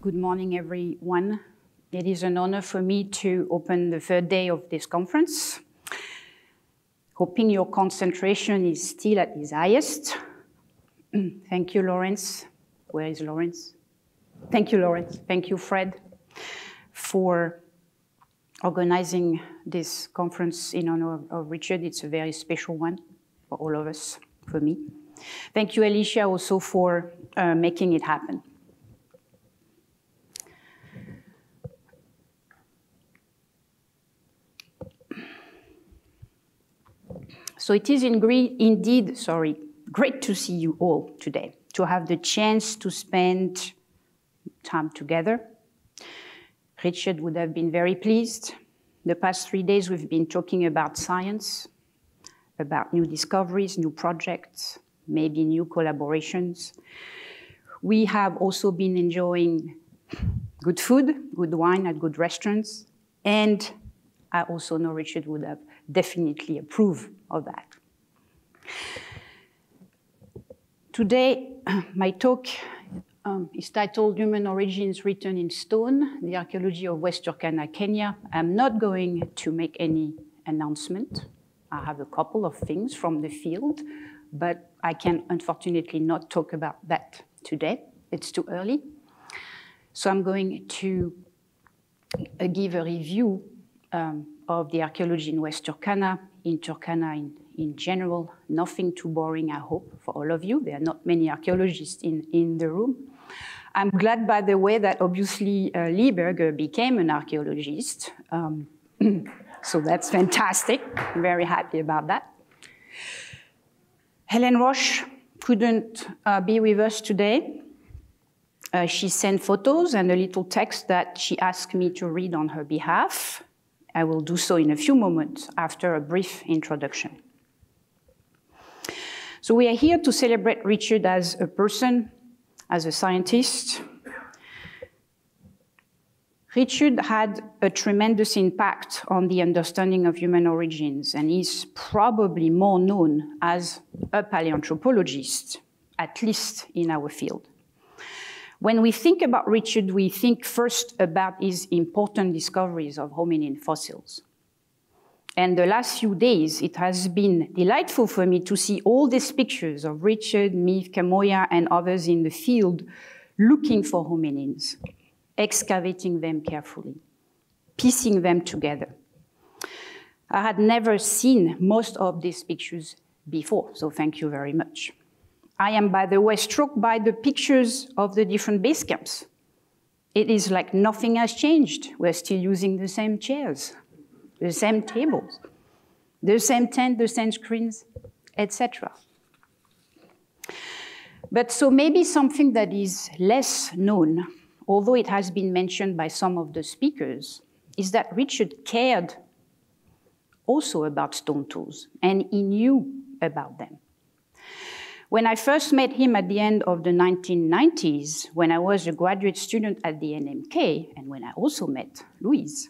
Good morning, everyone. It is an honor for me to open the third day of this conference. Hoping your concentration is still at its highest. Thank you, Lawrence. Where is Lawrence? Thank you, Lawrence. Thank you, Fred, for organizing this conference in honor of Richard. It's a very special one for all of us, for me. Thank you, Alicia, also for making it happen. So it is indeed, great to see you all today, to have the chance to spend time together. Richard would have been very pleased. The past 3 days we've been talking about science, about new discoveries, new projects, maybe new collaborations. We have also been enjoying good food, good wine at good restaurants, and I also know Richard would have definitely approved of that. Today, my talk is titled Human Origins Written in Stone, the Archaeology of West Turkana, Kenya. I'm not going to make any announcement. I have a couple of things from the field, but I can unfortunately not talk about that today. It's too early. So I'm going to give a review of the archaeology in West Turkana, in Turkana in general. Nothing too boring, I hope, for all of you. There are not many archaeologists in the room. I'm glad, by the way, that obviously Lieberger became an archaeologist. So that's fantastic. I'm very happy about that. Helen Roche couldn't be with us today. She sent photos and a little text that she asked me to read on her behalf. I will do so in a few moments after a brief introduction. So we are here to celebrate Richard as a person, as a scientist. Richard had a tremendous impact on the understanding of human origins, and he's probably more known as a paleoanthropologist, at least in our field. When we think about Richard, we think first about his important discoveries of hominin fossils. And the last few days, it has been delightful for me to see all these pictures of Richard, me, Kamoya, and others in the field looking for hominins, excavating them carefully, piecing them together. I had never seen most of these pictures before, so thank you very much. I am, by the way, struck by the pictures of the different base camps. It is like nothing has changed. We're still using the same chairs, the same tables, the same tent, the same screens, etc. But so maybe something that is less known, although it has been mentioned by some of the speakers, is that Richard cared also about stone tools, and he knew about them. When I first met him at the end of the 1990s, when I was a graduate student at the NMK, and when I also met Louise,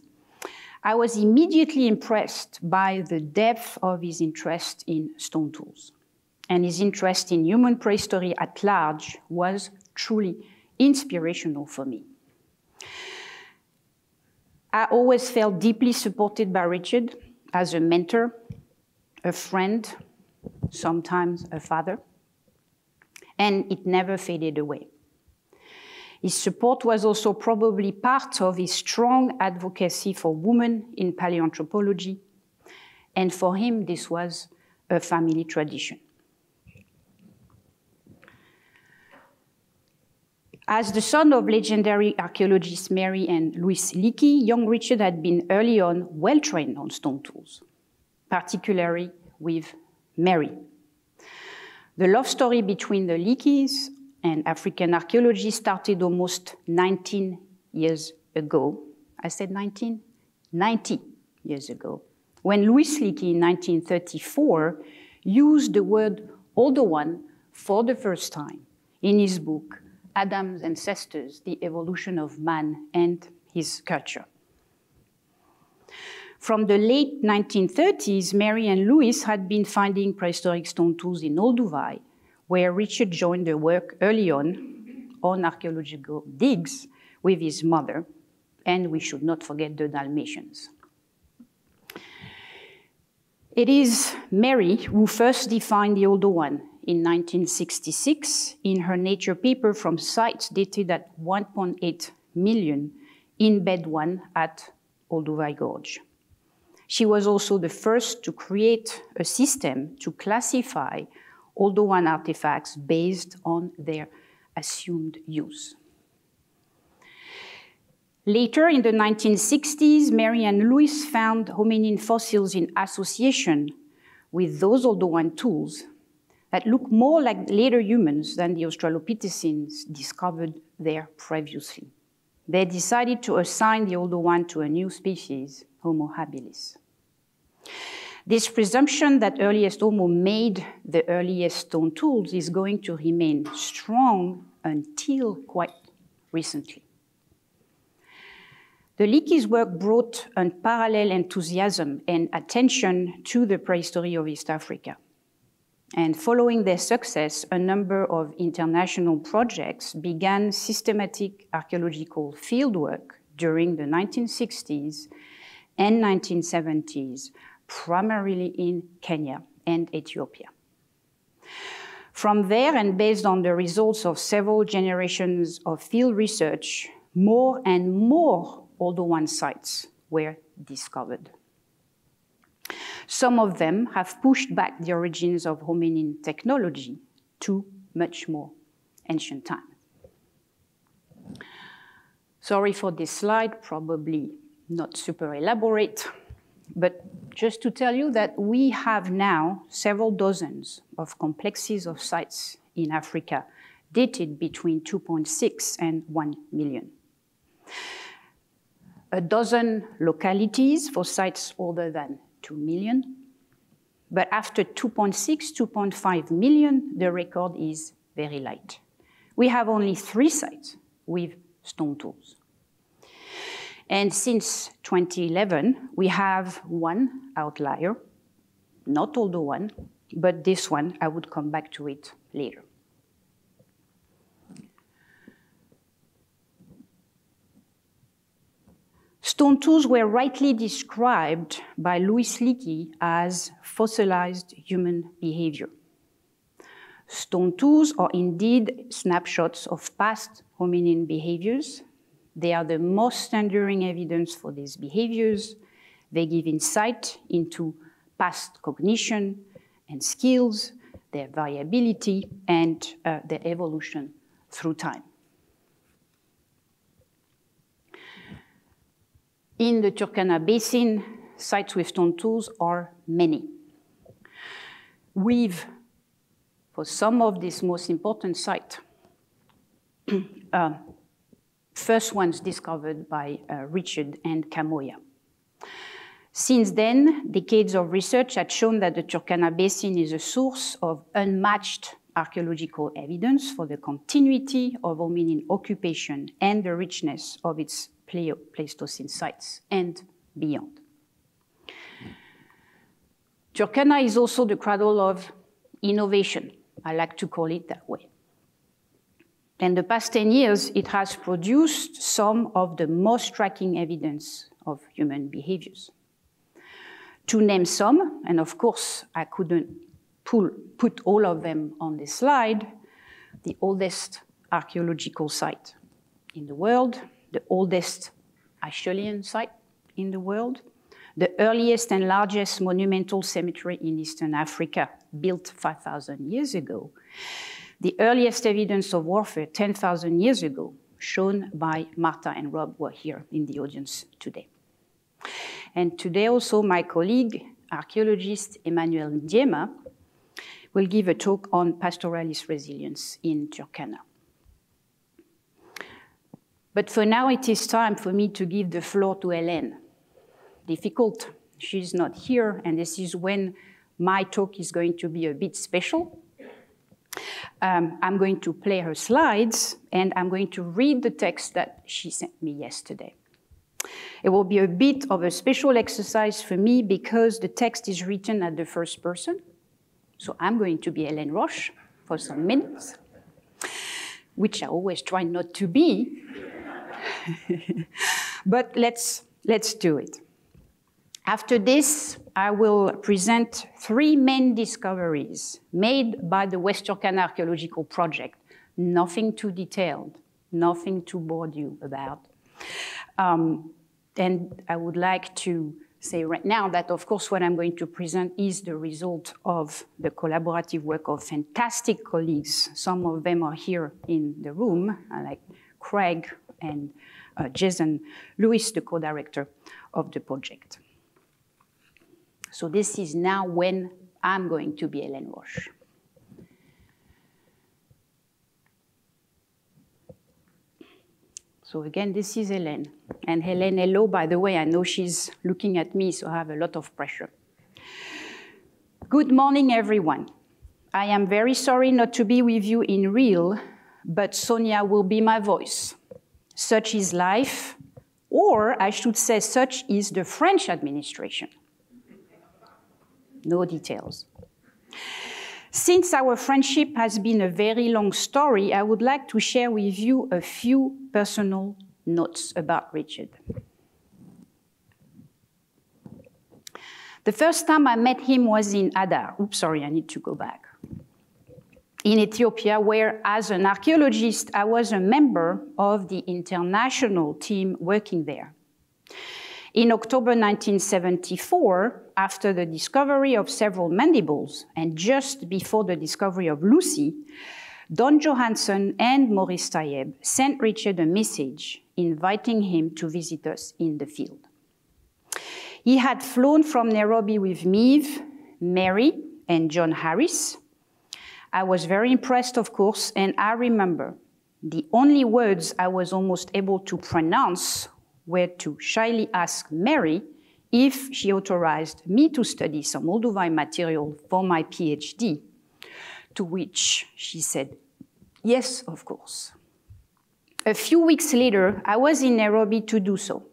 I was immediately impressed by the depth of his interest in stone tools. And his interest in human prehistory at large was truly inspirational for me. I always felt deeply supported by Richard as a mentor, a friend, sometimes a father. And it never faded away. His support was also probably part of his strong advocacy for women in paleoanthropology, and for him this was a family tradition. As the son of legendary archaeologists Mary and Louis Leakey, young Richard had been early on well-trained on stone tools, particularly with Mary. The love story between the Leakeys and African archaeology started almost 19 years ago. I said 19? 90 years ago, when Louis Leakey in 1934 used the word older one for the first time in his book, Adam's Ancestors, The Evolution of Man and His Culture. From the late 1930s, Mary and Louis had been finding prehistoric stone tools in Olduvai, where Richard joined their work early on archaeological digs with his mother, and we should not forget the Dalmatians. It is Mary who first defined the older one in 1966 in her Nature paper from sites dated at 1.8 million in bed 1 at Olduvai Gorge. She was also the first to create a system to classify older one artifacts based on their assumed use. Later, in the 1960s, Mary and Louis found hominin fossils in association with those older one tools that look more like later humans than the Australopithecines discovered there previously. They decided to assign the older one to a new species, Homo habilis. This presumption that earliest Homo made the earliest stone tools is going to remain strong until quite recently. The Leakey's work brought unparalleled enthusiasm and attention to the prehistory of East Africa. And following their success, a number of international projects began systematic archaeological fieldwork during the 1960s and 1970s, primarily in Kenya and Ethiopia. From there, and based on the results of several generations of field research, more and more older one sites were discovered. Some of them have pushed back the origins of hominin technology to much more ancient times. Sorry for this slide, probably not super elaborate, but just to tell you that we have now several dozens of complexes of sites in Africa dated between 2.6 and 1 million. A dozen localities for sites older than 2 million. But after 2.6, 2.5 million, the record is very light. We have only 3 sites with stone tools. And since 2011, we have one outlier, not older one, but this one, I would come back to it later. Stone tools were rightly described by Louis Leakey as fossilized human behavior. Stone tools are indeed snapshots of past hominin behaviors. They are the most enduring evidence for these behaviors. They give insight into past cognition and skills, their variability, and their evolution through time. In the Turkana Basin, sites with stone tools are many. We've, for some of these most important sites, first ones discovered by Richard and Kamoya. Since then, decades of research had shown that the Turkana Basin is a source of unmatched archaeological evidence for the continuity of hominin occupation and the richness of its Pleistocene sites and beyond. Turkana is also the cradle of innovation. I like to call it that way. In the past 10 years, it has produced some of the most striking evidence of human behaviors. To name some, and of course, I couldn't put all of them on this slide, the oldest archaeological site in the world, the oldest Acheulean site in the world, the earliest and largest monumental cemetery in Eastern Africa, built 5,000 years ago, the earliest evidence of warfare 10,000 years ago, shown by Martha and Rob, who are here in the audience today. And today also my colleague, archaeologist Emmanuel Ndiema, will give a talk on pastoralist resilience in Turkana. But for now, it is time for me to give the floor to Hélène. Difficult, she's not here, and this is when my talk is going to be a bit special. I'm going to play her slides, and I'm going to read the text that she sent me yesterday. It will be a bit of a special exercise for me because the text is written at the first person. So I'm going to be Hélène Roche for some minutes, which I always try not to be. But let's do it. After this, I will present 3 main discoveries made by the West Turkana Archaeological Project. Nothing too detailed, nothing to bore you about. And I would like to say right now that, of course, what I'm going to present is the result of the collaborative work of fantastic colleagues. Some of them are here in the room, like Craig and Jason Lewis, the co-director of the project. So this is now when I'm going to be Hélène Roche. So again, this is Hélène. And Hélène, hello, by the way, I know she's looking at me, so I have a lot of pressure. Good morning, everyone. I am very sorry not to be with you in real, but Sonia will be my voice. Such is life, or I should say, such is the French administration. No details. Since our friendship has been a very long story, I would like to share with you a few personal notes about Richard. The first time I met him was in Adar. Oops, sorry, I need to go back. In Ethiopia, where as an archaeologist, I was a member of the international team working there. In October 1974, after the discovery of several mandibles and just before the discovery of Lucy, Don Johansson and Maurice Tayeb sent Richard a message inviting him to visit us in the field. He had flown from Nairobi with Meave, Mary, and John Harris. I was very impressed, of course, and I remember the only words I was almost able to pronounce were to shyly ask Mary if she authorized me to study some Olduvai material for my PhD, to which she said, yes, of course. A few weeks later, I was in Nairobi to do so.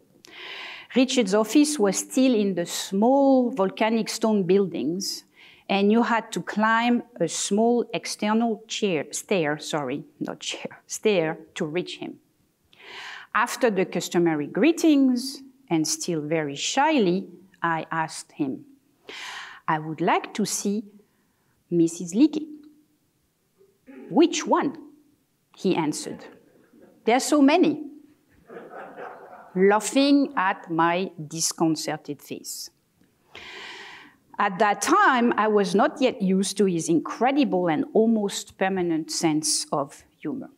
Richard's office was still in the small volcanic stone buildings, and you had to climb a small external stair to reach him. After the customary greetings, and still very shyly, I asked him, I would like to see Mrs. Leakey. Which one? He answered. There are so many. Laughing at my disconcerted face. At that time, I was not yet used to his incredible and almost permanent sense of humor.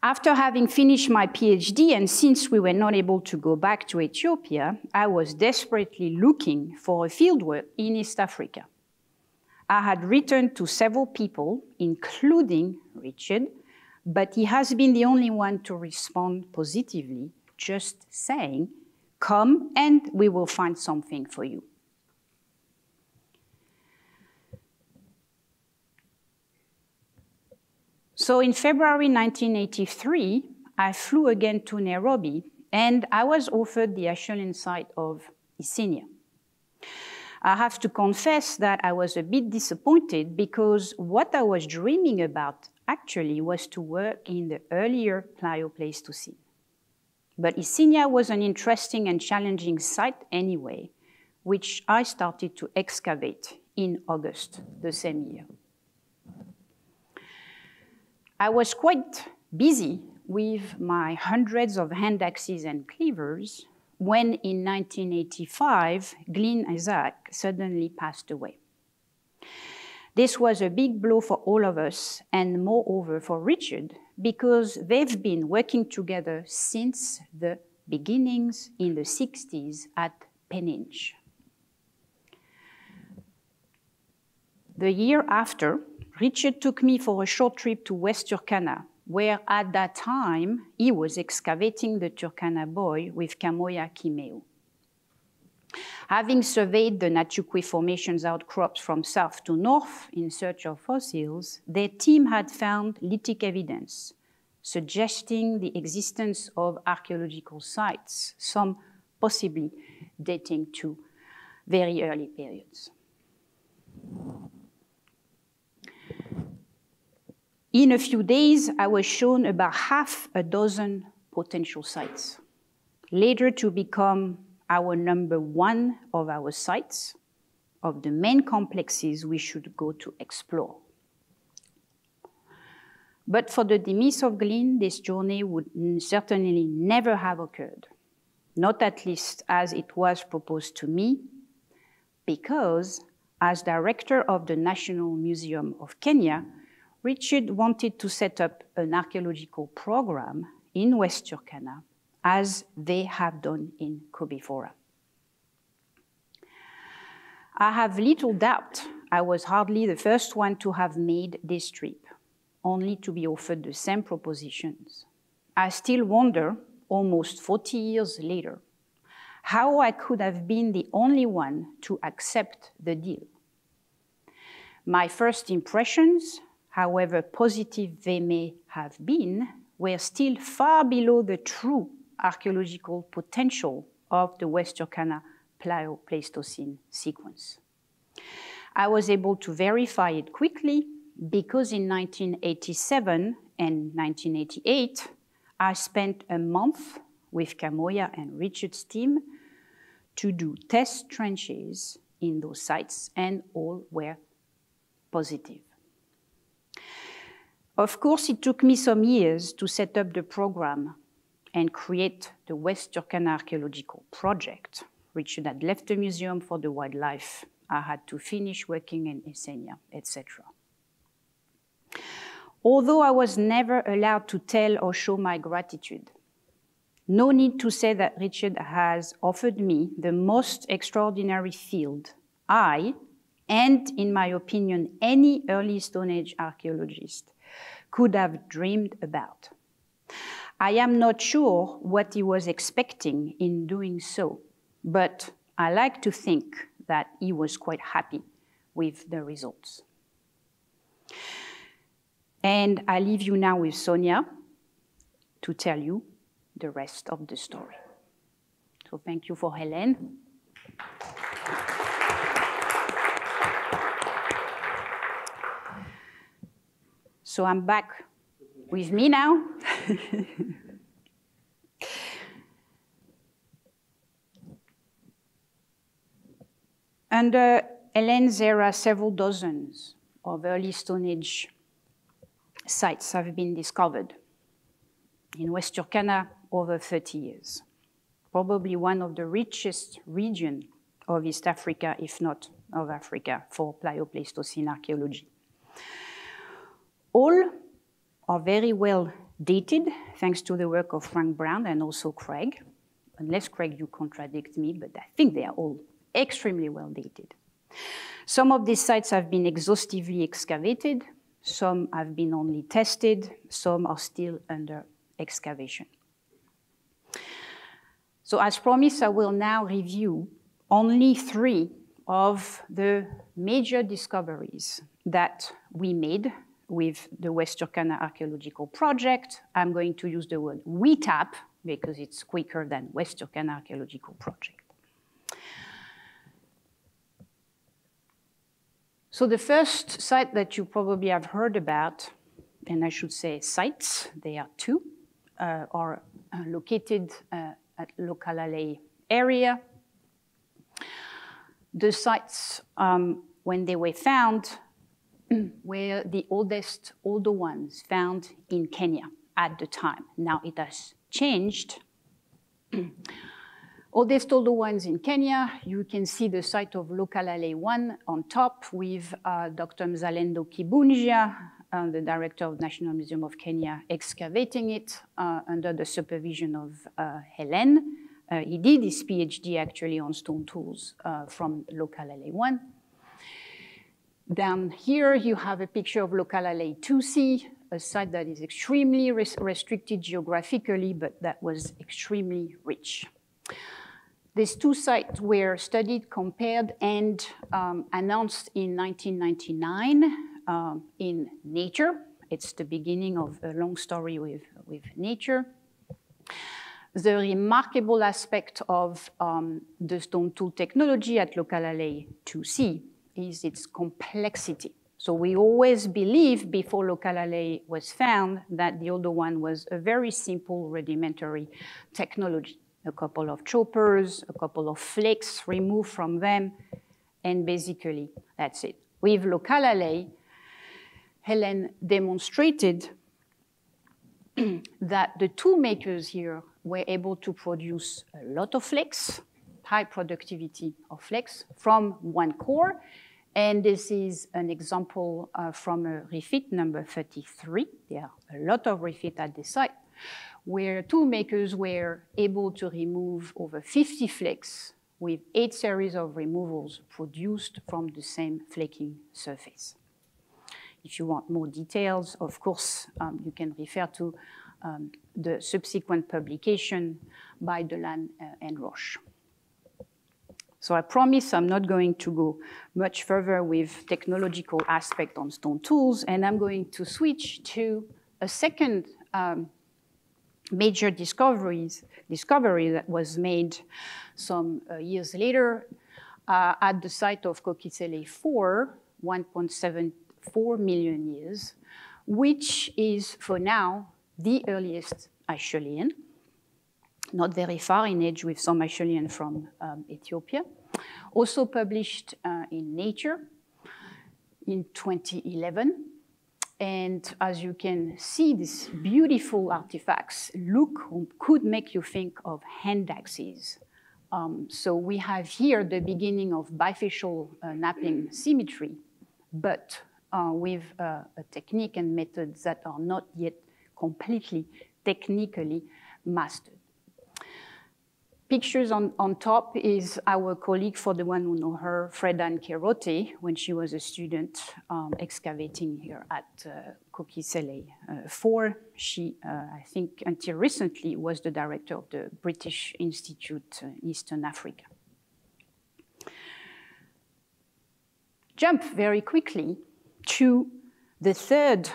After having finished my PhD, and since we were not able to go back to Ethiopia, I was desperately looking for a fieldwork in East Africa. I had written to several people, including Richard, but he has been the only one to respond positively, just saying, come and we will find something for you. So in February 1983, I flew again to Nairobi, and I was offered the Acheulean site of Isinia. I have to confess that I was a bit disappointed because what I was dreaming about actually was to work in the earlier Plio-Pleistocene. But Isinia was an interesting and challenging site anyway, which I started to excavate in August the same year. I was quite busy with my hundreds of hand axes and cleavers when in 1985, Glyn Isaac suddenly passed away. This was a big blow for all of us, and moreover for Richard, because they've been working together since the beginnings in the 60s at Peninch. The year after, Richard took me for a short trip to West Turkana, where at that time he was excavating the Turkana Boy with Kamoya Kimeu. Having surveyed the Nachukwi Formation's outcrops from south to north in search of fossils, their team had found lithic evidence, suggesting the existence of archaeological sites, some possibly dating to very early periods. In a few days, I was shown about half a dozen potential sites, later to become our number one of our sites, of the main complexes we should go to explore. But for the demise of Glynn, this journey would certainly never have occurred, not at least as it was proposed to me, because as director of the National Museum of Kenya, Richard wanted to set up an archaeological program in West Turkana, as they have done in Kobifora. I have little doubt I was hardly the first one to have made this trip, only to be offered the same propositions. I still wonder, almost 40 years later, how I could have been the only one to accept the deal. My first impressions, however positive they may have been, were still far below the true archaeological potential of the West Turkana Plio-Pleistocene sequence. I was able to verify it quickly because in 1987 and 1988, I spent a month with Kamoya and Richard's team to do test trenches in those sites, and all were positive. Of course, it took me some years to set up the program and create the West Turkana Archaeological Project. Richard had left the museum for the wildlife. I had to finish working in Essenia, etc. Although I was never allowed to tell or show my gratitude, no need to say that Richard has offered me the most extraordinary field I, and in my opinion, any early Stone Age archaeologist could have dreamed about. I am not sure what he was expecting in doing so, but I like to think that he was quite happy with the results. And I leave you now with Sonia to tell you the rest of the story. So thank you for Hélène. So I'm back with me now. Under Hélène's era, several dozens of early Stone Age sites have been discovered. In West Turkana, over 30 years. Probably one of the richest regions of East Africa, if not of Africa, for Plio-Pleistocene archaeology. All are very well dated, thanks to the work of Frank Brown and also Craig. Unless, Craig, you contradict me, but I think they are all extremely well dated. Some of these sites have been exhaustively excavated, some have been only tested, some are still under excavation. So as promised, I will now review only 3 of the major discoveries that we made with the West Turkana Archaeological Project. I'm going to use the word WETAP because it's quicker than West Turkana Archaeological Project. So the first site that you probably have heard about, and I should say sites, they are 2, are located at Lokalale area. The sites, when they were found, were the older ones found in Kenya at the time. Now it has changed. Oldest older ones in Kenya, you can see the site of Lokalale 1 on top with Dr. Mzalendo Kibunja, the director of the National Museum of Kenya, excavating it under the supervision of Hélène. He did his PhD actually on stone tools from Lokalale 1. Down here, you have a picture of Lokalale 2C, a site that is extremely restricted geographically, but that was extremely rich. These 2 sites were studied, compared, and announced in 1999 in Nature. It's the beginning of a long story with Nature. The remarkable aspect of the stone tool technology at Lokalale 2C is its complexity. So we always believed before Local-Alley was found that the other one was a very simple rudimentary technology. A couple of choppers, a couple of flakes removed from them, and basically that's it. With Local-Alley, Helen demonstrated that the tool makers here were able to produce a lot of flakes, high productivity of flakes from one core. And this is an example from a refit number 33. There are a lot of refit at the site, where tool makers were able to remove over 50 flakes with 8 series of removals produced from the same flaking surface. If you want more details, of course, you can refer to the subsequent publication by Delanne and Roche. So I promise I'm not going to go much further with technological aspect on stone tools, and I'm going to switch to a second major discovery that was made some years later at the site of Kokisele 4, 1.74 million years, which is, for now, the earliest Acheulean, not very far in age with some Acheulean from Ethiopia. Also published in Nature in 2011. And as you can see, these beautiful artifacts could make you think of hand axes. So we have here the beginning of bifacial napping symmetry, but with a technique and methods that are not yet completely technically mastered. Pictures on top is our colleague, for the one who know her, Freda Nkerote, when she was a student excavating here at Kokisele 4. She, I think, until recently, was the director of the British Institute Eastern Africa. Jump very quickly to the third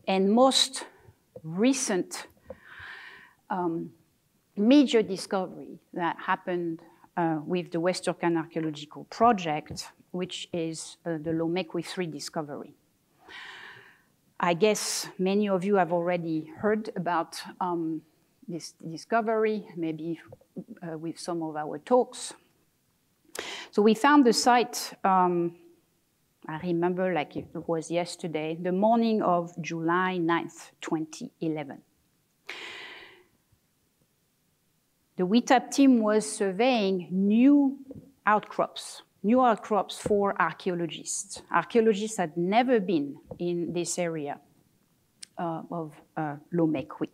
and most recent major discovery that happened with the West Turkana Archaeological Project, which is the Lomekwi 3 discovery. I guess many of you have already heard about this discovery, maybe with some of our talks. So we found the site, I remember like it was yesterday, the morning of July 9th, 2011. The WITAP team was surveying new outcrops for archaeologists. Archaeologists had never been in this area of Lomekwi.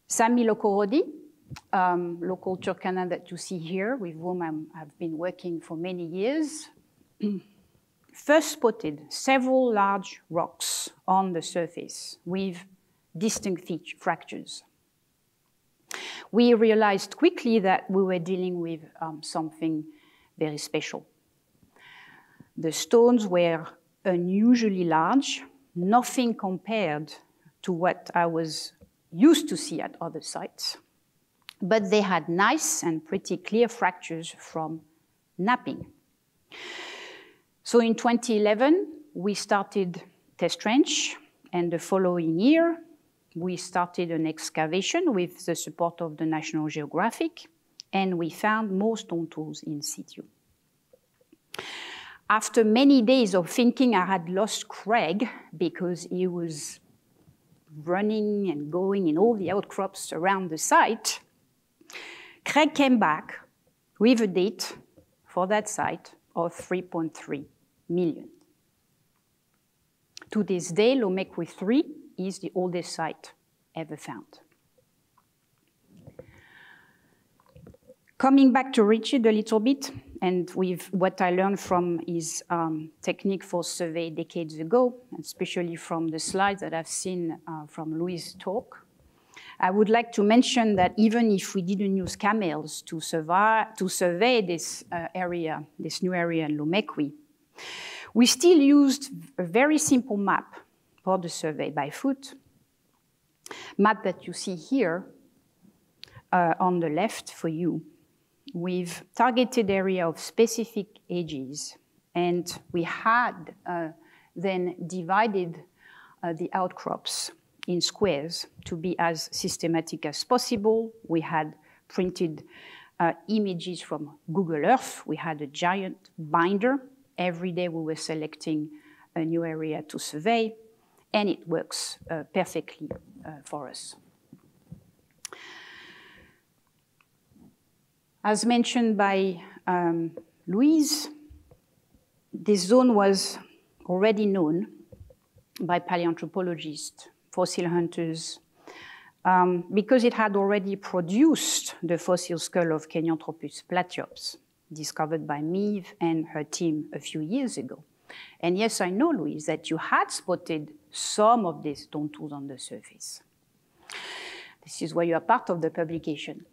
Sami Lokorodi, local Turkana that you see here, with whom I've been working for many years, first spotted several large rocks on the surface with distinct fractures. We realized quickly that we were dealing with something very special. The stones were unusually large, nothing compared to what I was used to see at other sites, but they had nice and pretty clear fractures from napping. So in 2011, we started test trench, and the following year, we started an excavation with the support of the National Geographic, and we found more stone tools in situ. After many days of thinking I had lost Craig because he was running and going in all the outcrops around the site, Craig came back with a date for that site of 3.3 million. To this day, Lomekwi 3 is the oldest site ever found. Coming back to Richard a little bit, and with what I learned from his technique for survey decades ago, especially from the slides that I've seen from Louis' talk, I would like to mention that even if we didn't use camels to survey this area, this new area in Lomekwi, we still used a very simple map for the survey by foot. Map that you see here on the left for you, with targeted area of specific ages And we had then divided the outcrops in squares to be as systematic as possible. We had printed images from Google Earth. We had a giant binder. Every day we were selecting a new area to survey, and it works perfectly for us. As mentioned by Louise, this zone was already known by paleoanthropologists, fossil hunters, because it had already produced the fossil skull of Kenyanthropus platyops, discovered by Meave and her team a few years ago. And yes, I know, Louise, that you had spotted some of these stone tools on the surface. This is why you are part of the publication.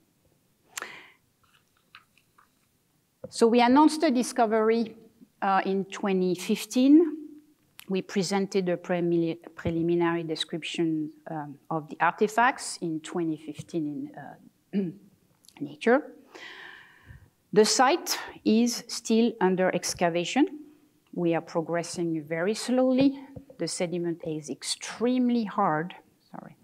So we announced the discovery in 2015. We presented a preliminary description of the artifacts in 2015 in Nature. The site is still under excavation. We are progressing very slowly. The sediment is extremely hard. Sorry.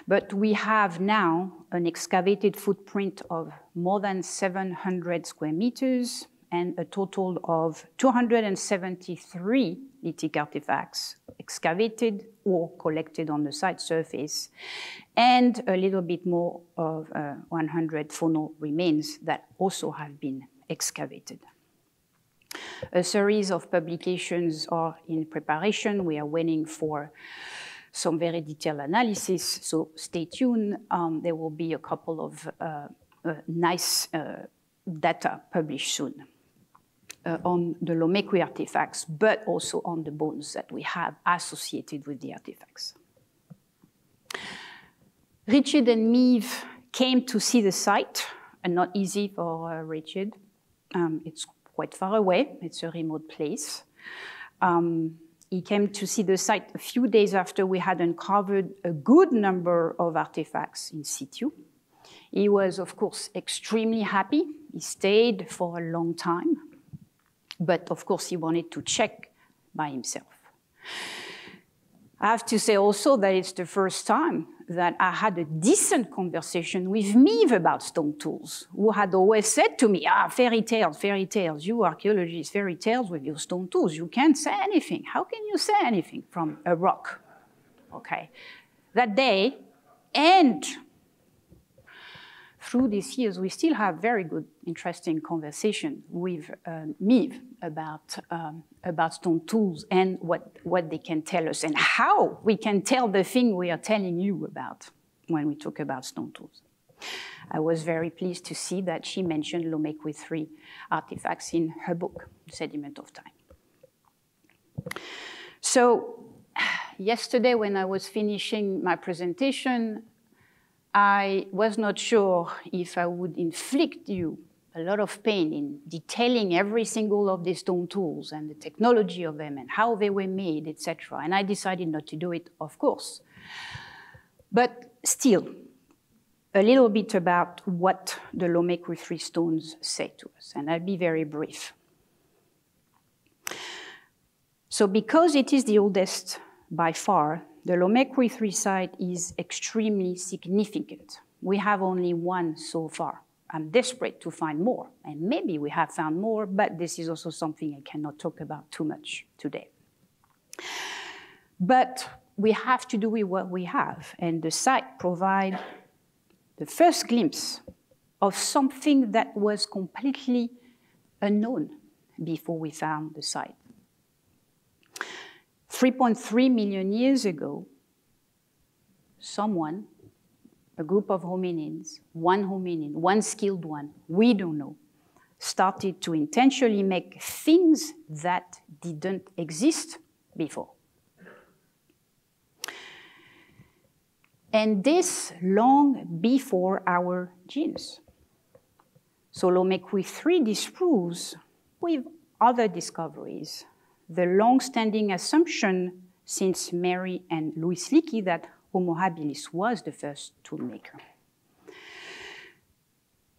But we have now an excavated footprint of more than 700 square meters and a total of 273 lithic artifacts excavated or collected on the site surface, and a little bit more of 100 faunal remains that also have been excavated. A series of publications are in preparation. We are waiting for some very detailed analysis, so stay tuned. There will be a couple of nice data published soon on the Lomekwi artifacts, but also on the bones that we have associated with the artifacts. Richard and Meave came to see the site, and not easy for Richard. It's quite far away. It's a remote place. He came to see the site a few days after we had uncovered a good number of artifacts in situ. He was, of course, extremely happy. He stayed for a long time, but of course he wanted to check by himself. I have to say also that it's the first time that I had a decent conversation with Meave about stone tools, who had always said to me, fairy tales, you archaeologists, fairy tales with your stone tools. You can't say anything. How can you say anything from a rock? Okay. That day, and through these years, we still have very good, interesting conversation with Meave about stone tools and what they can tell us and how we can tell the thing we are telling you about when we talk about stone tools. I was very pleased to see that she mentioned Lomekwi 3 artifacts in her book, Sediment of Time. So yesterday when I was finishing my presentation, I was not sure if I would inflict you a lot of pain in detailing every single of these stone tools and the technology of them and how they were made, etc. And I decided not to do it, of course. But still, a little bit about what the Lomekwi 3 stones say to us, and I'll be very brief. So because it is the oldest by far, the Lomekwi 3 site is extremely significant. We have only one so far. I'm desperate to find more, and maybe we have found more, but this is also something I cannot talk about too much today. But we have to do with what we have, and the site provides the first glimpse of something that was completely unknown before we found the site. 3.3 million years ago, someone, a group of hominins, one skilled one, we don't know, started to intentionally make things that didn't exist before. And this long before our genes. So Lomekwi 3 disproves, with other discoveries, the long-standing assumption since Mary and Louis Leakey that Homo habilis was the first toolmaker.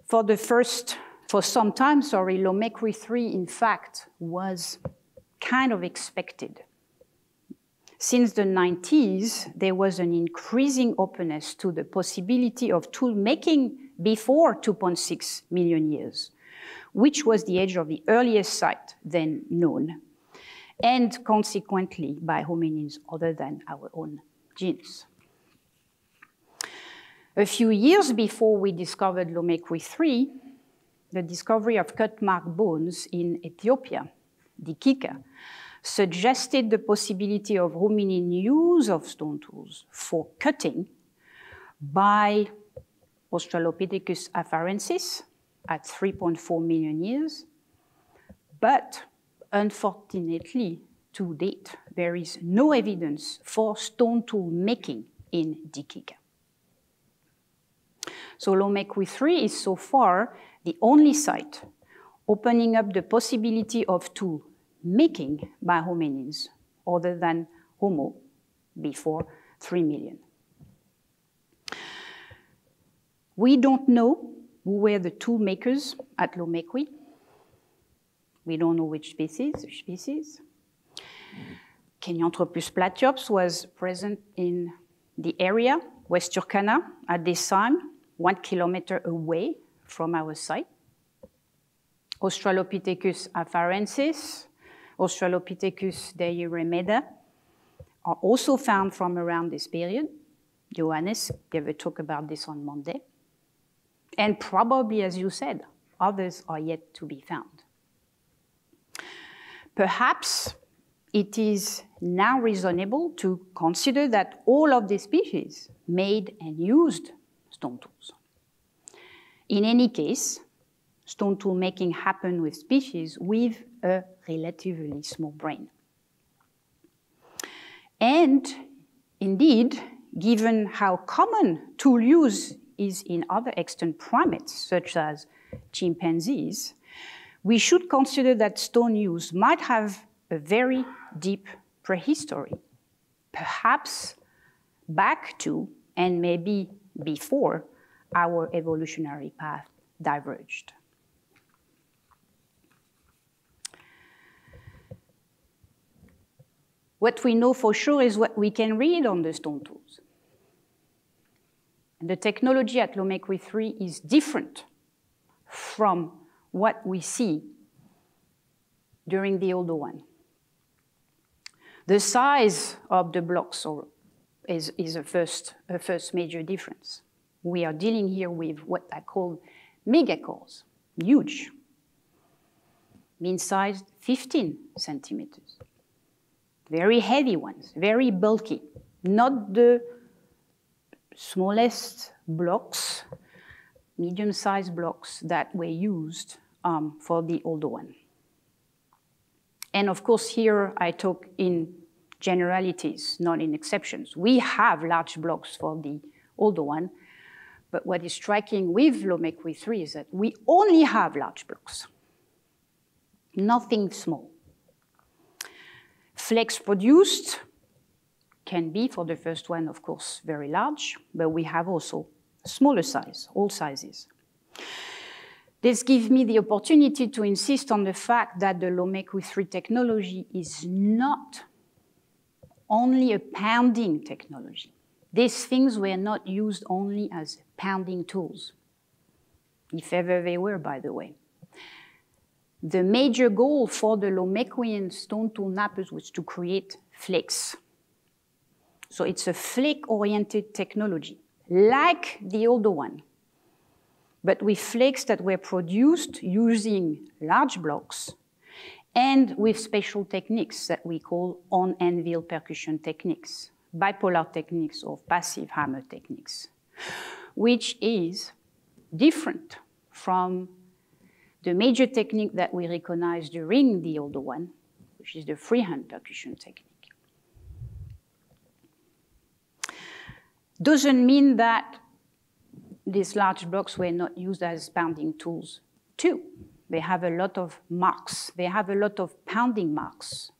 For for some time, Lomekwi 3, in fact, was kind of expected. Since the 90s, there was an increasing openness to the possibility of tool making before 2.6 million years, which was the age of the earliest site then known, and consequently by hominins other than our own genes. A few years before we discovered Lomekwi 3, the discovery of cut mark bones in Ethiopia, Leakey, suggested the possibility of hominin use of stone tools for cutting by Australopithecus afarensis at 3.4 million years. But unfortunately, to date, there is no evidence for stone tool making in Leakey. So Lomekwi 3 is so far the only site opening up the possibility of tool making by hominins other than Homo before 3 million. We don't know who were the tool makers at Lomekwi. We don't know which species. Kenyanthropus platyops was present in the area, West Turkana, at this time, 1 kilometer away from our site. Australopithecus afarensis, Australopithecus deiremeda are also found from around this period. Johannes gave a talk about this on Monday. And probably, as you said, others are yet to be found. Perhaps it is now reasonable to consider that all of the species made and used stone tools. In any case, stone tool making happened with species with a relatively small brain. And indeed, given how common tool use is in other extant primates, such as chimpanzees, we should consider that stone use might have a very deep prehistory, perhaps back to and maybe before our evolutionary path diverged. What we know for sure is what we can read on the stone tools. And the technology at Lomekwi 3 is different from what we see during the older one. The size of the blocks is a first major difference. We are dealing here with what I call megacores, huge, mean size 15 centimeters. Very heavy ones, very bulky, not the smallest blocks, medium-sized blocks that were used for the older one. And of course, here I talk in generalities, not in exceptions. We have large blocks for the older one, but what is striking with Lomekwi 3 is that we only have large blocks, nothing small. Flakes produced can be, for the first one, of course, very large, but we have also smaller size, all sizes. This gives me the opportunity to insist on the fact that the Lomekwi 3 technology is not only a pounding technology. These things were not used only as pounding tools, if ever they were, by the way. The major goal for the Lomekwian stone tool knappers was to create flakes. So it's a flake-oriented technology, like the older one, but with flakes that were produced using large blocks and with special techniques that we call on-anvil percussion techniques, bipolar techniques or passive hammer techniques, which is different from the major technique that we recognize during the older one, which is the freehand percussion technique. Doesn't mean that these large blocks were not used as pounding tools too. They have a lot of marks. They have a lot of pounding marks,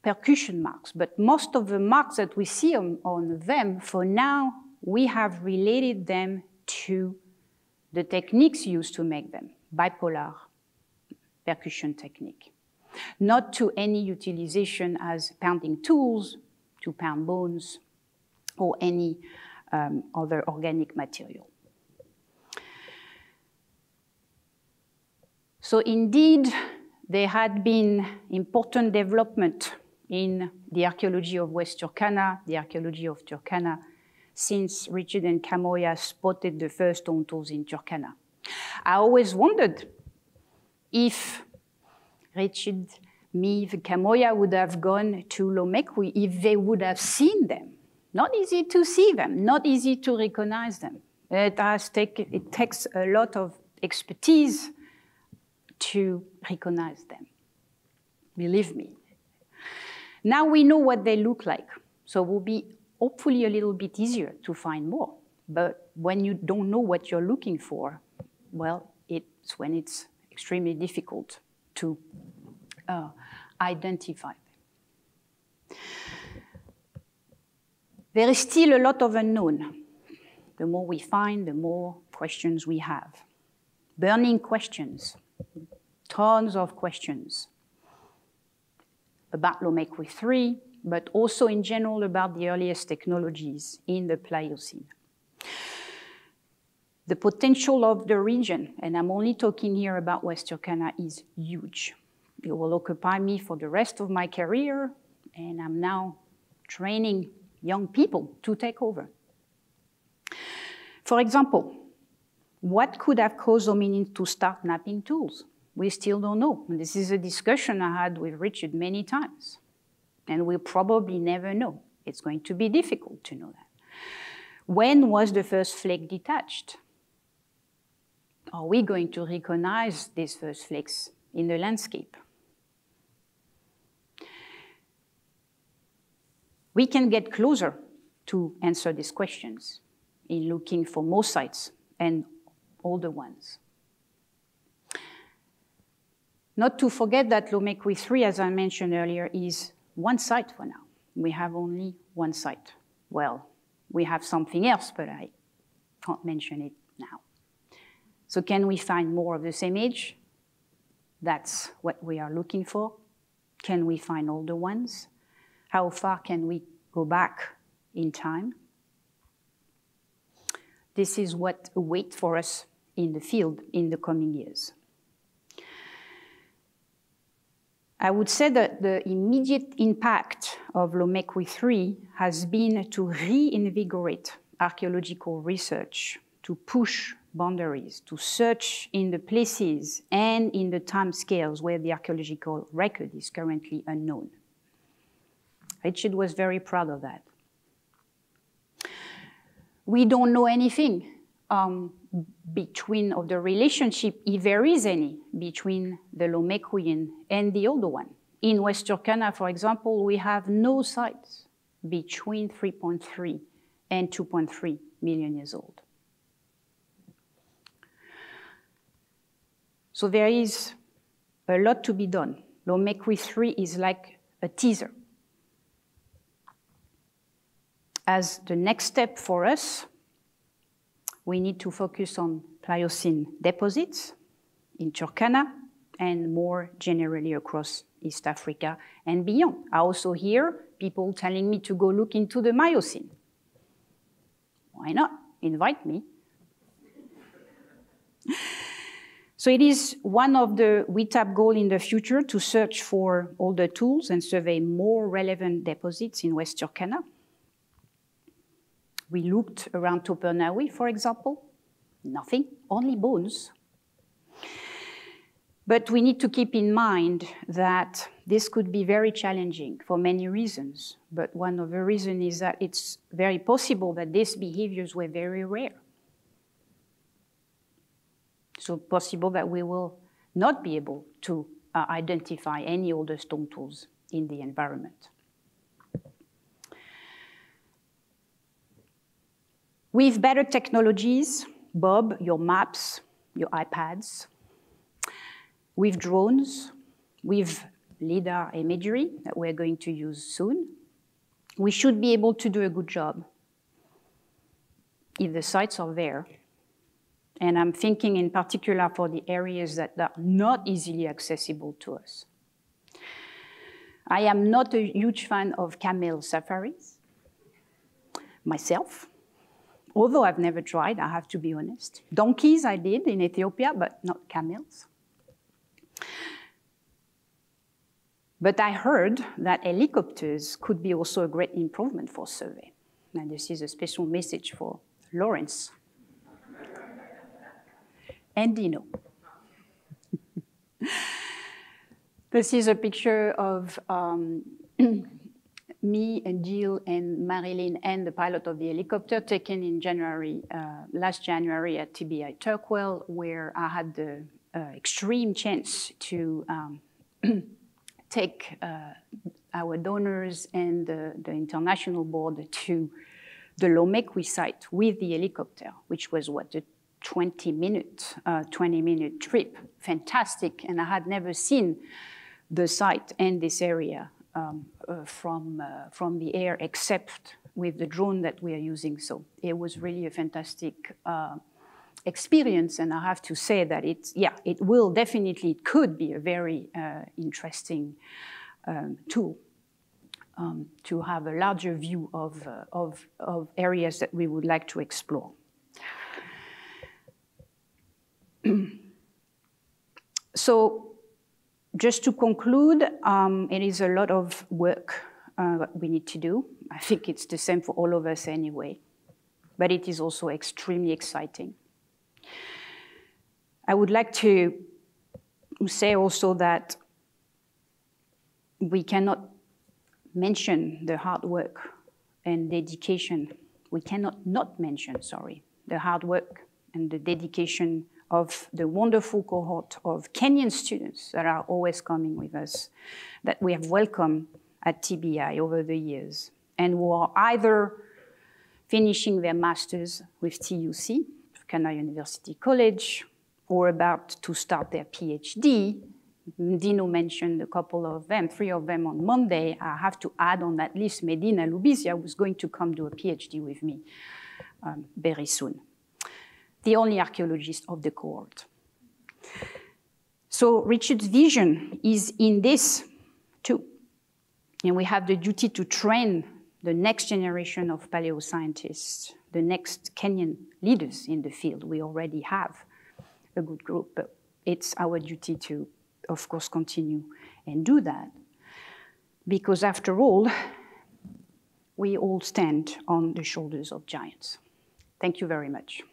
percussion marks, but most of the marks that we see on them, for now, we have related them to the techniques used to make them. bipolar percussion technique. Not to any utilization as pounding tools to pound bones or any other organic material. So indeed, there had been important development in the archaeology of West Turkana, the archaeology of Turkana, since Richard and Kamoya spotted the first stone tools in Turkana. I always wondered if Richard, Meave, Kamoya would have gone to Lomekwi if they would have seen them. Not easy to see them, not easy to recognize them. It takes a lot of expertise to recognize them, believe me. Now we know what they look like, so it will be hopefully a little bit easier to find more. But when you don't know what you're looking for, well, it's when it's extremely difficult to identify them. There is still a lot of unknown. The more we find, the more questions we have. Burning questions, tons of questions about Lomekwi 3, but also in general about the earliest technologies in the Pliocene. The potential of the region, and I'm only talking here about West Turkana, is huge. It will occupy me for the rest of my career, and I'm now training young people to take over. For example, what could have caused hominins to start knapping tools? We still don't know. This is a discussion I had with Richard many times, and we'll probably never know. It's going to be difficult to know that. When was the first flake detached? Are we going to recognize these first flakes in the landscape? We can get closer to answer these questions in looking for more sites and older ones. Not to forget that Lomekwi 3, as I mentioned earlier, is one site for now. We have only one site. Well, we have something else, but I can't mention it now. So can we find more of the same age? That's what we are looking for. Can we find older ones? How far can we go back in time? This is what awaits for us in the field in the coming years. I would say that the immediate impact of Lomekwi 3 has been to reinvigorate archaeological research, to push boundaries, to search in the places and in the time scales where the archaeological record is currently unknown. Richard was very proud of that. We don't know anything of the relationship, if there is any, between the Lomekwian and the older one. In West Turkana, for example, we have no sites between 3.3 and 2.3 million years old. So there is a lot to be done. Lomekwi 3 is like a teaser. As the next step for us, we need to focus on Pliocene deposits in Turkana and more generally across East Africa and beyond. I also hear people telling me to go look into the Miocene. Why not? Invite me. So it is one of the WITAP goals in the future to search for older tools and survey more relevant deposits in West Turkana. We looked around Topernawi, for example. Nothing, only bones. But we need to keep in mind that this could be very challenging for many reasons. But one of the reasons is that it's very possible that these behaviors were very rare. So possible that we will not be able to identify any older stone tools in the environment. With better technologies, Bob, your maps, your iPads, with drones, with LIDAR imagery that we're going to use soon, we should be able to do a good job if the sites are there And I'm thinking in particular for the areas that are not easily accessible to us. I am not a huge fan of camel safaris myself, although I've never tried, I have to be honest. Donkeys I did in Ethiopia, but not camels. But I heard that helicopters could be also a great improvement for survey. And this is a special message for Lawrence and Dino. This is a picture of me and Jill and Marilyn and the pilot of the helicopter taken in January, last January at TBI Turkwell, where I had the extreme chance to take our donors and the international board to the Lomekwi site with the helicopter, which was what, a 20-minute trip. Fantastic, and I had never seen the site and this area from the air, except with the drone that we are using. So it was really a fantastic experience, and I have to say that it could be a very interesting tool to have a larger view of areas that we would like to explore. So just to conclude, it is a lot of work that we need to do. I think it's the same for all of us anyway, but it is also extremely exciting. I would like to say also that we cannot mention the hard work and dedication. We cannot not mention, sorry, the hard work and the dedication of the wonderful cohort of Kenyan students that are always coming with us, that we have welcomed at TBI over the years, and who are either finishing their masters with TUC, Kenai University College, or about to start their PhD. Dino mentioned a couple of them, 3 of them on Monday. I have to add on that list Medina Lubizia, who's going to come do a PhD with me very soon. The only archaeologist of the cohort. So Richard's vision is in this too. And we have the duty to train the next generation of paleoscientists, the next Kenyan leaders in the field. We already have a good group, but it's our duty to, of course, continue and do that. Because after all, we all stand on the shoulders of giants. Thank you very much.